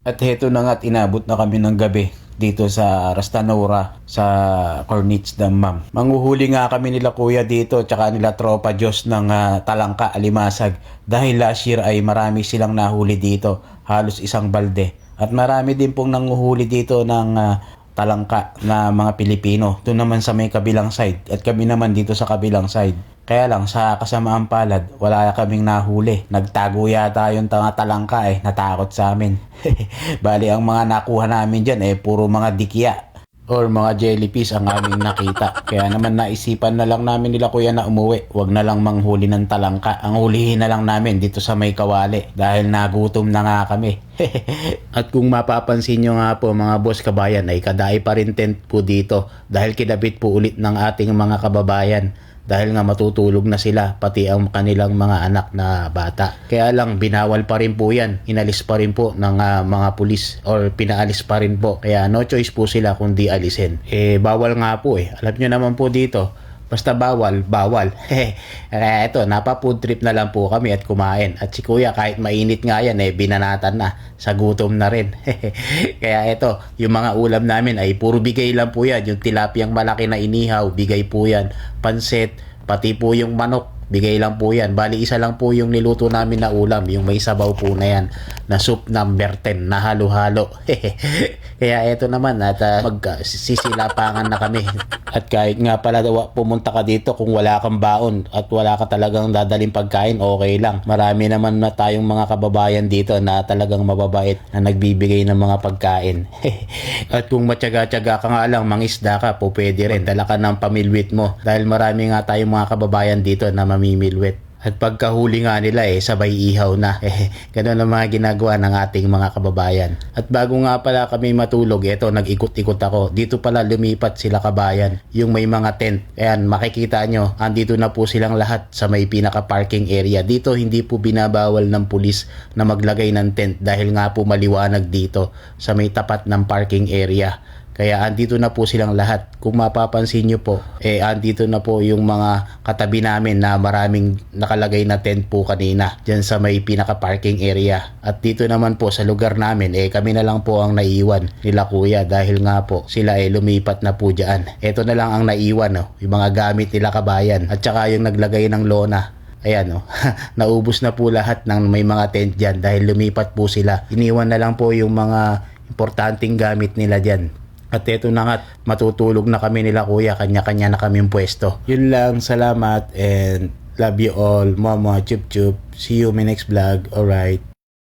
At heto na nga't inabot na kami ng gabi dito sa Rastanora sa Cornich Dam, ma'am. Manguhuli nga kami nila kuya dito tsaka nila tropa Diyos ng talangka, alimasag. Dahil last year ay marami silang nahuli dito, halos isang balde. At marami din pong nanguhuli dito ng talangka na mga Pilipino. Doon naman sa may kabilang side at kami naman dito sa kabilang side. Kaya lang sa kasamaan palad, wala kaming nahuli. Nagtago yata yung talangka natakot sa amin. Bali ang mga nakuha namin dyan puro mga dikya or mga jellyfish ang aming nakita. Kaya naman naisipan na lang namin nila kuya na umuwi. Huwag na lang manghuli ng talangka. Ang hulihin na lang namin dito sa may kawali dahil nagutom na nga kami. At kung mapapansin nyo nga po mga boss kabayan ay kadai pa rin tent po dito dahil kinabit po ulit ng ating mga kababayan. Dahil nga matutulog na sila pati ang kanilang mga anak na bata. Kaya lang binawal pa rin po yan. Inalis pa rin po ng mga pulis or pinaalis pa rin po. Kaya no choice po sila kundi alisin. Bawal nga po Alam nyo naman po dito. Basta bawal, bawal. Kaya ito, napa-food trip na lang po kami at kumain. At si kuya kahit mainit nga yan binanatan na. Sa gutom na rin. Kaya ito, yung mga ulam namin ay puro bigay lang po yan. Yung tilapiyang malaki na inihaw, bigay po yan. Pansit, pati po yung manok, bigay lang po yan. Bali isa lang po yung niluto namin na ulam. Yung may sabaw po na yan. Na soup number 10 na halo-halo. Kaya ito naman at magsisilapangan na kami. At kahit nga pala pumunta ka dito kung wala kang baon at wala ka talagang dadaling pagkain, okay lang. Marami naman na tayong mga kababayan dito na talagang mababait na nagbibigay ng mga pagkain. At kung matyaga-tyaga ka nga lang, mangisda ka, po pwede rin. Dala ka ng pamilwit mo dahil marami nga tayong mga kababayan dito na mamimilwit. At pagkahuli nga nila sabay ihaw na. Ganun ang mga ginagawa ng ating mga kababayan. At bago nga pala kami matulog, nag-ikot-ikot ako. Dito pala lumipat sila kabayan, yung may mga tent. Ayan, makikita nyo, andito na po silang lahat sa may pinaka-parking area. Dito hindi po binabawal ng pulis na maglagay ng tent dahil nga po maliwanag dito sa may tapat ng parking area. Kaya andito na po silang lahat. Kung mapapansin nyo po, andito na po yung mga katabi namin na maraming nakalagay na tent po kanina dyan sa may pinaka-parking area. At dito naman po sa lugar namin, kami na lang po ang naiwan nila kuya dahil nga po sila lumipat na po dyan. Ito na lang ang naiwan, yung mga gamit nila kabayan at saka yung naglagay ng lona. Ayan naubos na po lahat ng may mga tent dyan dahil lumipat po sila. Iniwan na lang po yung mga importanteng gamit nila dyan. At eto na nga, matutulog na kami nila kuya, kanya-kanya na kaming pwesto. Yun lang, salamat and love you all. Mama, chup chup. See you in my next vlog. Alright.